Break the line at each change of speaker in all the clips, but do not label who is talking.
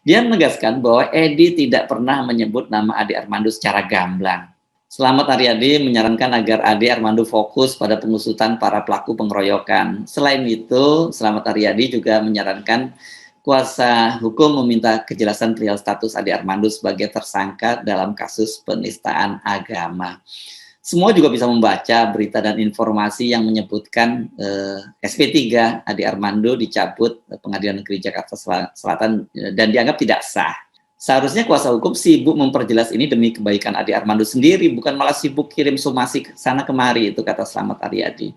Dia menegaskan bahwa Edi tidak pernah menyebut nama Ade Armando secara gamblang. Selamat Aryadi menyarankan agar Ade Armando fokus pada pengusutan para pelaku pengeroyokan. Selain itu, Selamat Aryadi juga menyarankan kuasa hukum meminta kejelasan perihal status Ade Armando sebagai tersangka dalam kasus penistaan agama. Semua juga bisa membaca berita dan informasi yang menyebutkan SP3 Ade Armando dicabut Pengadilan Negeri Jakarta Selatan dan dianggap tidak sah. Seharusnya kuasa hukum sibuk memperjelas ini demi kebaikan Ade Armando sendiri, bukan malah sibuk kirim somasi ke sana kemari, itu kata Selamat Aryadi.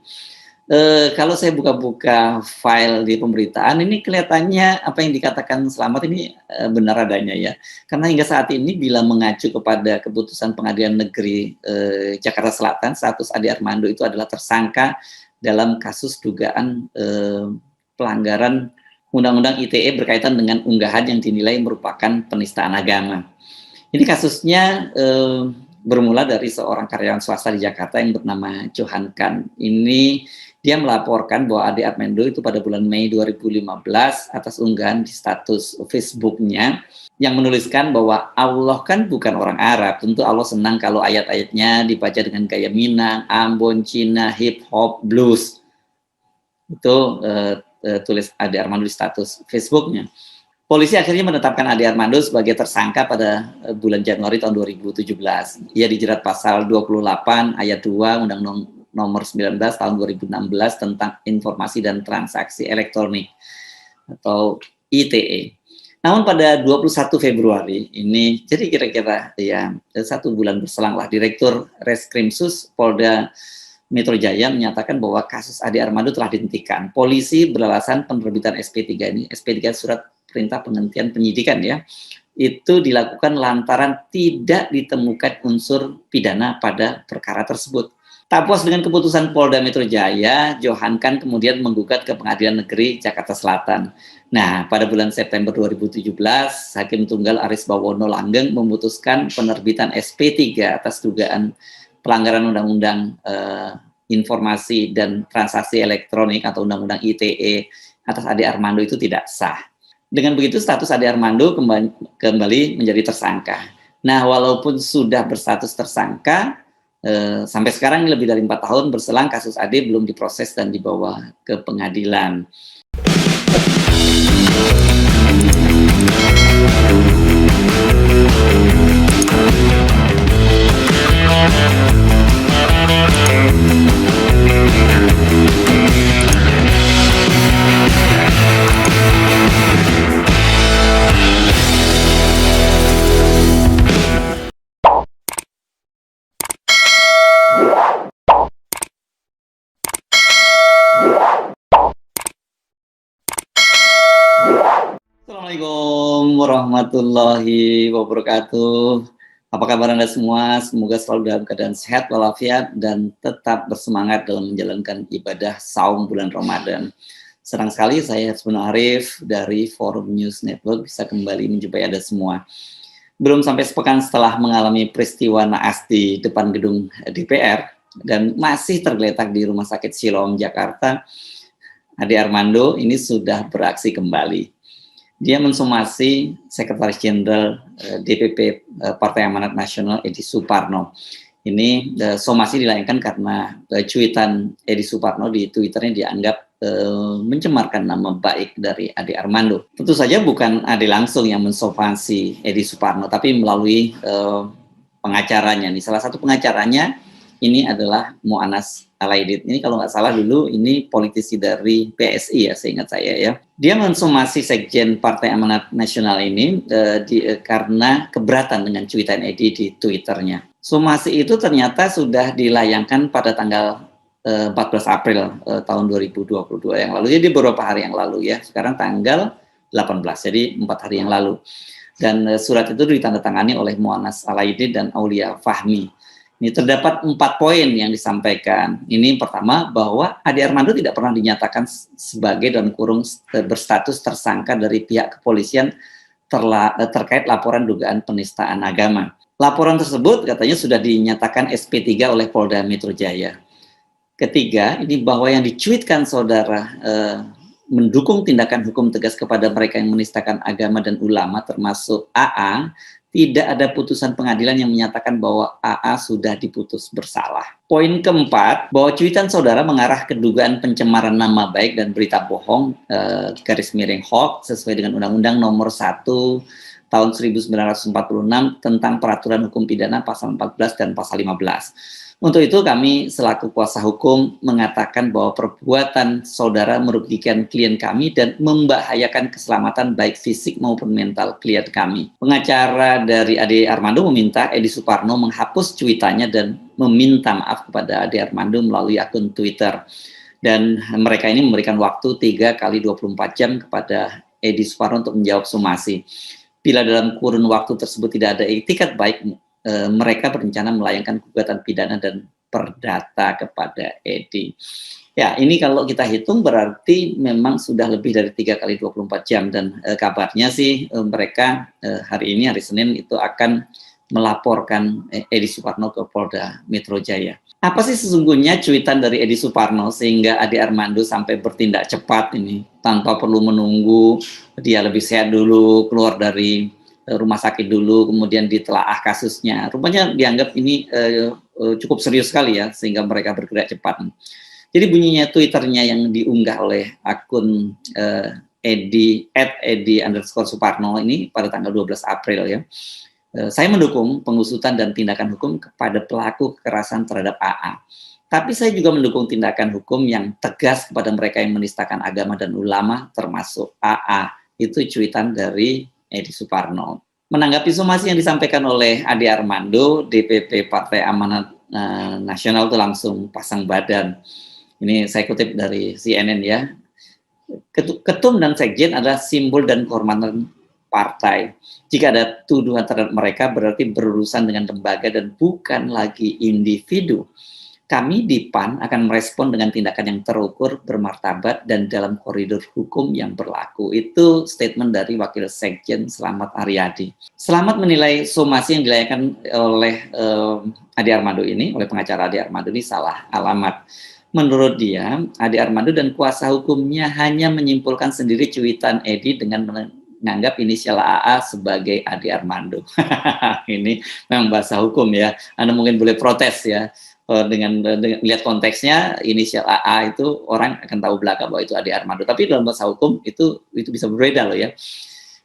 Kalau saya buka-buka file di pemberitaan, ini kelihatannya apa yang dikatakan Selamat ini benar adanya ya. Karena hingga saat ini bila mengacu kepada keputusan Pengadilan Negeri Jakarta Selatan, status Ade Armando itu adalah tersangka dalam kasus dugaan pelanggaran Undang-Undang ITE berkaitan dengan unggahan yang dinilai merupakan penistaan agama. Ini kasusnya bermula dari seorang karyawan swasta di Jakarta yang bernama Johan Kan. Ini dia melaporkan bahwa Ade Armando itu pada bulan Mei 2015 atas unggahan di status Facebook-nya yang menuliskan bahwa Allah kan bukan orang Arab. Tentu Allah senang kalau ayat-ayatnya dibaca dengan gaya Minang, Ambon, Cina, hip hop, blues. Itu tulis Ade Armando di status Facebook-nya. Polisi akhirnya menetapkan Ade Armando sebagai tersangka pada bulan Januari tahun 2017. Ia dijerat pasal 28 ayat 2 Undang-Undang nomor 19 tahun 2016 tentang informasi dan transaksi elektronik atau ITE. Namun pada 21 Februari ini, jadi kira-kira ya 1 bulan berselang lah, Direktur Reskrimsus Polda Metro Jaya menyatakan bahwa kasus Ade Armando telah dihentikan. Polisi beralasan penerbitan SP3 ini, SP3 surat perintah penghentian penyidikan ya, itu dilakukan lantaran tidak ditemukan unsur pidana pada perkara tersebut. Tak puas dengan keputusan Polda Metro Jaya, Johan Kan kemudian menggugat ke Pengadilan Negeri Jakarta Selatan. Nah, pada bulan September 2017, Hakim Tunggal Aris Bawono Langgeng memutuskan penerbitan SP3 atas dugaan pelanggaran Undang-Undang Informasi dan Transaksi Elektronik atau Undang-Undang ITE atas Ade Armando itu tidak sah. Dengan begitu status Ade Armando kembali menjadi tersangka. Nah, walaupun sudah berstatus tersangka, sampai sekarang lebih dari 4 tahun berselang kasus Ade belum diproses dan dibawa ke pengadilan. Assalamualaikum warahmatullahi wabarakatuh. Apa kabar Anda semua? Semoga selalu dalam keadaan sehat walafiat dan tetap bersemangat dalam menjalankan ibadah saum bulan Ramadan. Senang sekali saya Hasbun Arif dari Forum News Network bisa kembali menjumpai Anda semua. Belum sampai sepekan setelah mengalami peristiwa naas di depan gedung DPR dan masih tergeletak di Rumah Sakit Siloam Jakarta, Ade Armando ini sudah beraksi kembali. Dia mensomasi Sekretaris Jenderal DPP Partai Amanat Nasional Edi Suparno. Ini somasi dilayangkan karena cuitan Edi Suparno di Twitternya dianggap mencemarkan nama baik dari Ade Armando. Tentu saja bukan Ade langsung yang mensomasi Edi Suparno, tapi melalui pengacaranya. Nih, salah satu pengacaranya ini adalah Mu'annas Alaidit. Ini kalau nggak salah dulu ini politisi dari PSI ya, seingat saya ya. Dia mensomasi Sekjen Partai Amanat Nasional ini karena keberatan dengan cuitan Edi di Twitternya. Somasi itu ternyata sudah dilayangkan pada tanggal 14 April tahun 2022 yang lalu. Jadi beberapa hari yang lalu ya. Sekarang tanggal 18, jadi 4 hari yang lalu. Dan surat itu ditandatangani oleh Mu'annas Alaidit dan Aulia Fahmi. Ini terdapat 4 poin yang disampaikan. Ini pertama, bahwa Ade Armando tidak pernah dinyatakan sebagai dalam kurung berstatus tersangka dari pihak kepolisian terkait laporan dugaan penistaan agama. Laporan tersebut katanya sudah dinyatakan SP3 oleh Polda Metro Jaya. Ketiga, ini bahwa yang dicuitkan saudara mendukung tindakan hukum tegas kepada mereka yang menistakan agama dan ulama termasuk AA, tidak ada putusan pengadilan yang menyatakan bahwa AA sudah diputus bersalah. Poin keempat, bahwa cuitan saudara mengarah ke dugaan pencemaran nama baik dan berita bohong, garis miring hoax, sesuai dengan Undang-Undang Nomor 1 Tahun 1946 tentang Peraturan Hukum Pidana Pasal 14 dan Pasal 15. Untuk itu kami selaku kuasa hukum mengatakan bahwa perbuatan saudara merugikan klien kami dan membahayakan keselamatan baik fisik maupun mental klien kami. Pengacara dari Ade Armando meminta Edi Suparno menghapus cuitannya dan meminta maaf kepada Ade Armando melalui akun Twitter. Dan mereka ini memberikan waktu 3 kali 24 jam kepada Edi Suparno untuk menjawab somasi. Bila dalam kurun waktu tersebut tidak ada etikat baik, mereka berencana melayangkan gugatan pidana dan perdata kepada Edi. Ya, ini kalau kita hitung berarti memang sudah lebih dari 3 kali 24 jam dan kabarnya sih mereka hari ini, hari Senin itu akan melaporkan Edi Suparno ke Polda Metro Jaya. Apa sih sesungguhnya cuitan dari Edi Suparno sehingga Ade Armando sampai bertindak cepat ini tanpa perlu menunggu dia lebih sehat dulu, keluar dari rumah sakit dulu, kemudian ditelaah kasusnya. Rupanya dianggap ini cukup serius sekali ya, sehingga mereka bergerak cepat. Jadi bunyinya Twitternya yang diunggah oleh akun @edi_suparno ini pada tanggal 12 April ya. Saya mendukung pengusutan dan tindakan hukum kepada pelaku kekerasan terhadap AA. Tapi saya juga mendukung tindakan hukum yang tegas kepada mereka yang menistakan agama dan ulama, termasuk AA. Itu cuitan dari Edi Suparno. Menanggapi somasi yang disampaikan oleh Ade Armando, DPP Partai Amanat Nasional itu langsung pasang badan. Ini saya kutip dari CNN ya. Ketum dan sekjen adalah simbol dan kehormatan partai. Jika ada tuduhan terhadap mereka berarti berurusan dengan lembaga dan bukan lagi individu. Kami di PAN akan merespon dengan tindakan yang terukur, bermartabat, dan dalam koridor hukum yang berlaku. Itu statement dari Wakil Sekjen Slamet Aryadi. Slamet menilai somasi yang dilayangkan oleh Ade Armando ini, oleh pengacara Ade Armando ini salah alamat. Menurut dia, Ade Armando dan kuasa hukumnya hanya menyimpulkan sendiri cuitan Edi dengan menganggap inisial AA sebagai Ade Armando. Ini memang bahasa hukum ya. Anda mungkin boleh protes ya. Dengan lihat konteksnya inisial AA itu orang akan tahu belaka bahwa itu Ade Armando. Tapi dalam bahasa hukum itu bisa berbeda loh ya.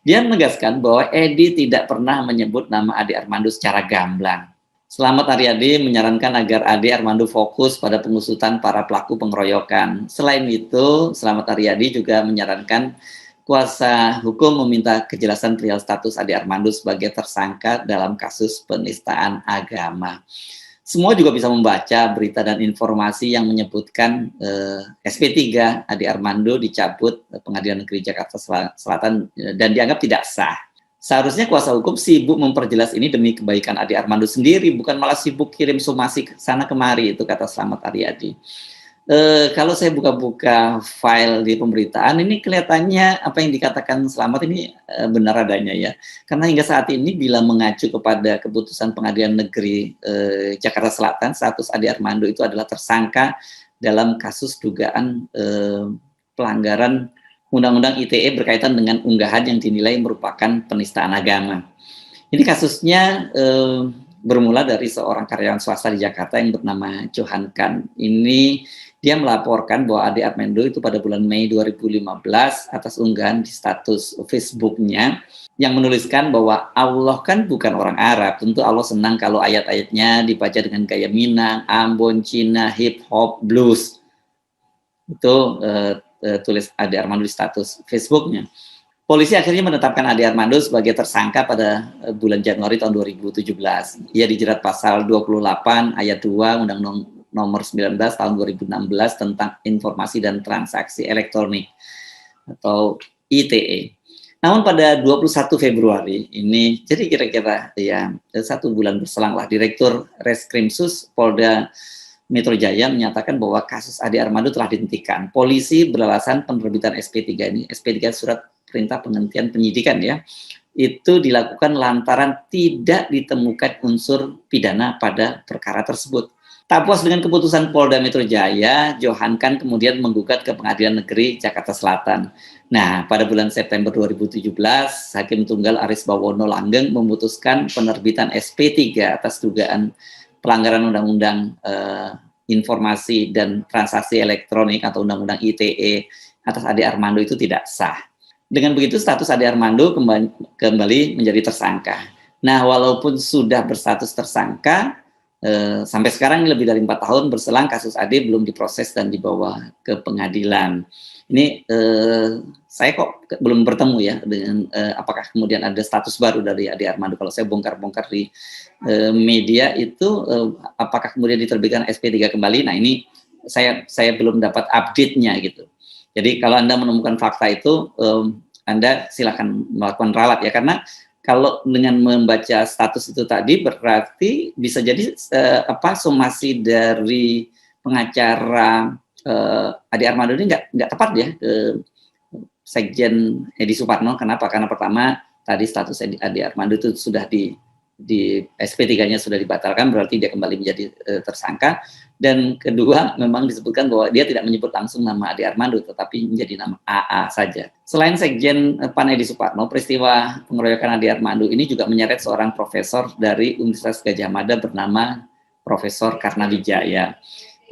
Dia menegaskan bahwa Edi tidak pernah menyebut nama Ade Armando secara gamblang. Slamet Aryadi menyarankan agar Ade Armando fokus pada pengusutan para pelaku pengeroyokan. Selain itu, Slamet Aryadi juga menyarankan kuasa hukum meminta kejelasan perihal status Ade Armando sebagai tersangka dalam kasus penistaan agama. Semua juga bisa membaca berita dan informasi yang menyebutkan SP3 Ade Armando dicabut Pengadilan Negeri Jakarta Selatan dan dianggap tidak sah. Seharusnya kuasa hukum sibuk memperjelas ini demi kebaikan Ade Armando sendiri, bukan malah sibuk kirim somasi ke sana kemari, itu kata Slamet Aryadi. Kalau saya buka-buka file di pemberitaan, ini kelihatannya apa yang dikatakan Slamet ini benar adanya ya. Karena hingga saat ini bila mengacu kepada keputusan Pengadilan Negeri Jakarta Selatan, status Ade Armando itu adalah tersangka dalam kasus dugaan pelanggaran Undang-Undang ITE berkaitan dengan unggahan yang dinilai merupakan penistaan agama. Ini kasusnya bermula dari seorang karyawan swasta di Jakarta yang bernama Johan Kan. Ini dia melaporkan bahwa Ade Armando itu pada bulan Mei 2015 atas unggahan di status Facebook-nya yang menuliskan bahwa Allah kan bukan orang Arab. Tentu Allah senang kalau ayat-ayatnya dibaca dengan gaya Minang, Ambon, Cina, hip hop, blues. Itu tulis Ade Armando di status Facebook-nya. Polisi akhirnya menetapkan Ade Armando sebagai tersangka pada bulan Januari tahun 2017. Ia dijerat pasal 28 ayat 2 Undang-Undang Nomor 19 tahun 2016 tentang informasi dan transaksi elektronik atau ITE. Namun pada 21 Februari ini, jadi kira-kira ya 1 bulan berselang lah, Direktur Reskrimsus Polda Metro Jaya menyatakan bahwa kasus Ade Armando telah dihentikan. Polisi beralasan penerbitan SP3 ini, SP3 surat perintah penghentian penyidikan ya, itu dilakukan lantaran tidak ditemukan unsur pidana pada perkara tersebut. Tak puas dengan keputusan Polda Metro Jaya, Johan kan kemudian menggugat ke Pengadilan Negeri Jakarta Selatan. Nah, pada bulan September 2017, Hakim Tunggal Aris Bawono Langgeng memutuskan penerbitan SP3 atas dugaan pelanggaran Undang-Undang Informasi dan Transaksi Elektronik atau Undang-Undang ITE atas Ade Armando itu tidak sah. Dengan begitu status Ade Armando kembali menjadi tersangka. Nah, walaupun sudah berstatus tersangka, sampai sekarang lebih dari 4 tahun berselang kasus Ade belum diproses dan dibawa ke pengadilan. Ini saya kok belum bertemu ya dengan apakah kemudian ada status baru dari Ade Armando. Kalau saya bongkar-bongkar di media itu apakah kemudian diterbitkan SP3 kembali. Nah, ini saya belum dapat update-nya gitu. Jadi kalau Anda menemukan fakta itu Anda silakan melakukan ralat ya, karena kalau dengan membaca status itu tadi berarti bisa jadi somasi dari pengacara Ade Armando ini nggak tepat ya ke Sekjen Edi Suparno. Kenapa? Karena pertama tadi status Ade Armando itu sudah di SP3-nya sudah dibatalkan, berarti dia kembali menjadi tersangka. Dan kedua, memang disebutkan bahwa dia tidak menyebut langsung nama Ade Armando, tetapi menjadi nama AA saja. Selain Sekjen PAN Edi Suparno, peristiwa pengeroyokan Ade Armando ini juga menyeret seorang profesor dari Universitas Gadjah Mada bernama Profesor Karnawijaya.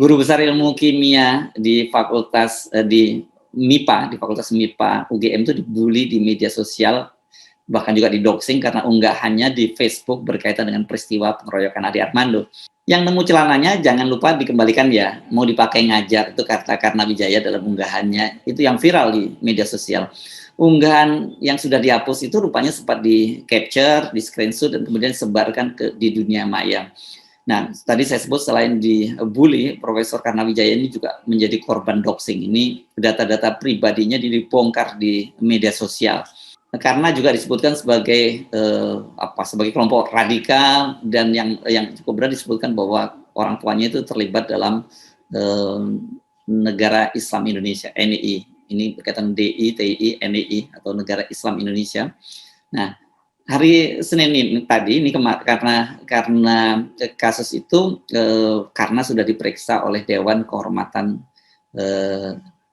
Guru besar ilmu kimia di Fakultas di Fakultas MIPA UGM itu dibully di media sosial, bahkan juga didoxing karena unggahannya di Facebook berkaitan dengan peristiwa pengeroyokan Ade Armando. Yang nemu celananya jangan lupa dikembalikan ya, mau dipakai ngajar, itu kata Karnawijaya dalam unggahannya, itu yang viral di media sosial. Unggahan yang sudah dihapus itu rupanya sempat di capture, di screenshot, dan kemudian disebarkan di dunia maya. Nah, tadi saya sebut selain dibully, Profesor Karnawijaya ini juga menjadi korban doxing. Ini data-data pribadinya dibongkar di media sosial. Karena juga disebutkan sebagai sebagai kelompok radikal, dan yang cukup berat disebutkan bahwa orang tuanya itu terlibat dalam Negara Islam Indonesia (NII). Ini berkaitan DI, TI, NII atau Negara Islam Indonesia. Nah, hari Senin ini tadi ini karena kasus itu karena sudah diperiksa oleh Dewan Kehormatan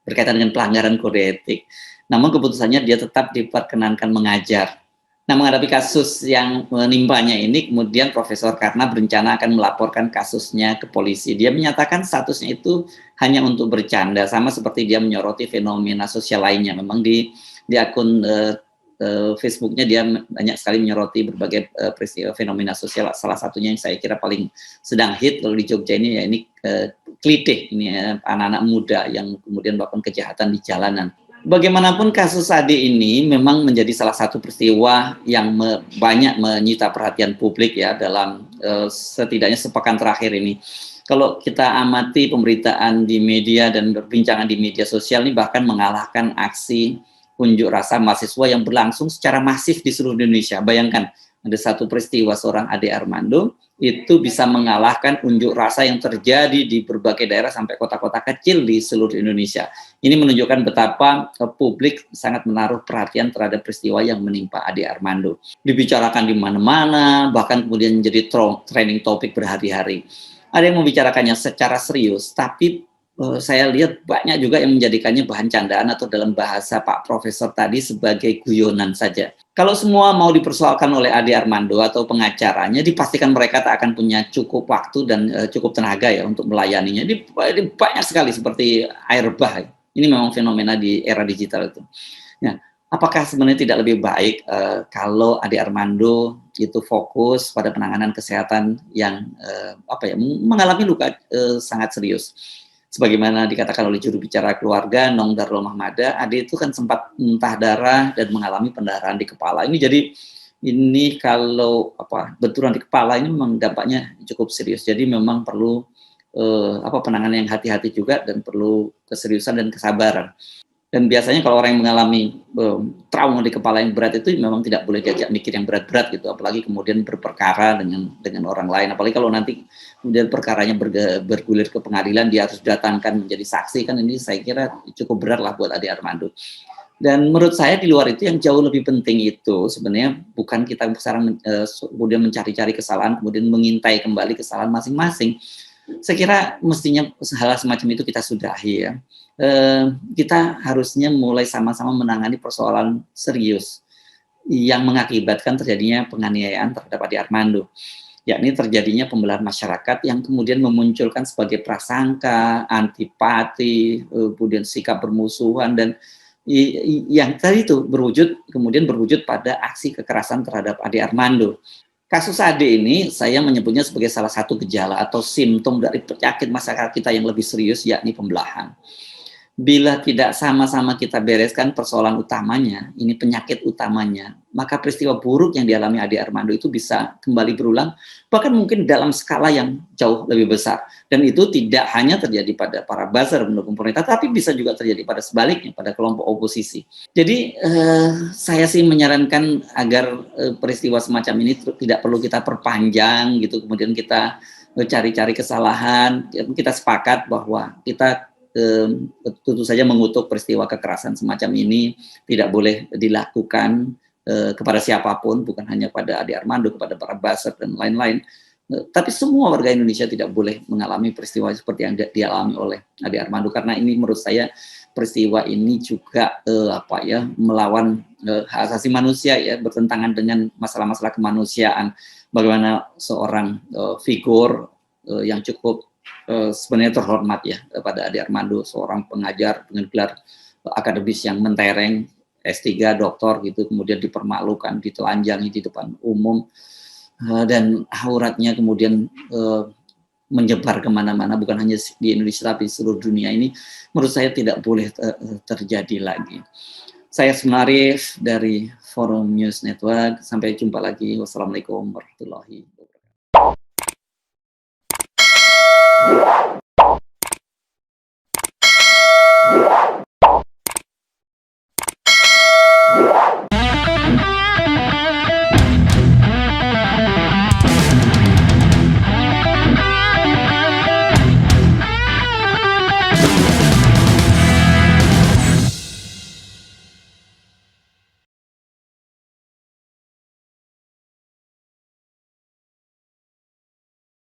berkaitan dengan pelanggaran kode etik. Namun keputusannya dia tetap diperkenankan mengajar. Nah, menghadapi kasus yang menimpanya ini, kemudian Profesor Karna berencana akan melaporkan kasusnya ke polisi. Dia menyatakan statusnya itu hanya untuk bercanda, sama seperti dia menyoroti fenomena sosial lainnya. Memang di akun Facebooknya dia banyak sekali menyoroti berbagai peristiwa fenomena sosial. Salah satunya yang saya kira paling sedang hit kalau di Jogja ini ya ini klitih, ini anak-anak muda yang kemudian melakukan kejahatan di jalanan. Bagaimanapun kasus Ade ini memang menjadi salah satu peristiwa yang banyak menyita perhatian publik ya dalam setidaknya sepekan terakhir ini. Kalau kita amati pemberitaan di media dan perbincangan di media sosial ini bahkan mengalahkan aksi unjuk rasa mahasiswa yang berlangsung secara masif di seluruh Indonesia. Bayangkan, ada satu peristiwa seorang Ade Armando itu bisa mengalahkan unjuk rasa yang terjadi di berbagai daerah sampai kota-kota kecil di seluruh Indonesia. Ini menunjukkan betapa publik sangat menaruh perhatian terhadap peristiwa yang menimpa Ade Armando. Dibicarakan di mana-mana, bahkan kemudian menjadi trending topik berhari-hari. Ada yang membicarakannya secara serius, tapi saya lihat banyak juga yang menjadikannya bahan candaan atau dalam bahasa Pak Profesor tadi sebagai guyonan saja. Kalau semua mau dipersoalkan oleh Ade Armando atau pengacaranya, dipastikan mereka tak akan punya cukup waktu dan cukup tenaga ya untuk melayaninya. Ini banyak sekali seperti air bah. Ini memang fenomena di era digital itu. Nah, apakah sebenarnya tidak lebih baik kalau Ade Armando itu fokus pada penanganan kesehatan yang mengalami luka sangat serius? Sebagaimana dikatakan oleh juru bicara keluarga Nong Darul Mahmada, Ade itu kan sempat muntah darah dan mengalami pendarahan di kepala. Ini kalau benturan di kepala ini memang dampaknya cukup serius. Jadi memang perlu penanganan yang hati-hati juga dan perlu keseriusan dan kesabaran. Dan biasanya kalau orang yang mengalami trauma di kepala yang berat itu memang tidak boleh diajak mikir yang berat-berat gitu, apalagi kemudian berperkara dengan orang lain, apalagi kalau nanti kemudian perkaranya bergulir ke pengadilan, dia harus datangkan menjadi saksi, kan ini saya kira cukup berat lah buat Ade Armando. Dan menurut saya di luar itu yang jauh lebih penting itu sebenarnya bukan kita sekarang kemudian mencari-cari kesalahan, kemudian mengintai kembali kesalahan masing-masing. Saya kira mestinya hal semacam itu kita sudahi ya. Kita harusnya mulai sama-sama menangani persoalan serius yang mengakibatkan terjadinya penganiayaan terhadap Ade Armando, yakni terjadinya pembelahan masyarakat yang kemudian memunculkan sebagai prasangka, antipati, kemudian sikap bermusuhan dan yang tadi itu berwujud pada aksi kekerasan terhadap Ade Armando. Kasus Ade ini saya menyebutnya sebagai salah satu gejala atau simptom dari penyakit masyarakat kita yang lebih serius, yakni pembelahan. Bila tidak sama-sama kita bereskan persoalan utamanya, ini penyakit utamanya, maka peristiwa buruk yang dialami Ade Armando itu bisa kembali berulang, bahkan mungkin dalam skala yang jauh lebih besar. Dan itu tidak hanya terjadi pada para buzzer mendukung pemerintah, tapi bisa juga terjadi pada sebaliknya, pada kelompok oposisi. Jadi saya sih menyarankan agar peristiwa semacam ini tidak perlu kita perpanjang gitu, kemudian kita cari-cari kesalahan. Kita sepakat bahwa kita tentu saja mengutuk peristiwa kekerasan semacam ini tidak boleh dilakukan kepada siapapun, bukan hanya pada Ade Armando, kepada para buzzer dan lain-lain. Tapi semua warga Indonesia tidak boleh mengalami peristiwa seperti yang dialami oleh Ade Armando, karena ini menurut saya peristiwa ini juga melawan hak asasi manusia ya, bertentangan dengan masalah-masalah kemanusiaan. Bagaimana seorang figur yang cukup sebenarnya terhormat ya pada Ade Armando, seorang pengajar dengan gelar akademis yang mentereng, S3, doktor gitu, kemudian dipermalukan, ditelanjangi di depan umum, dan auratnya kemudian menyebar kemana-mana, bukan hanya di Indonesia tapi seluruh dunia. Ini menurut saya tidak boleh terjadi lagi. Saya Sunarif dari Forum News Network. Sampai jumpa lagi. Wassalamualaikum warahmatullahi wabarakatuh.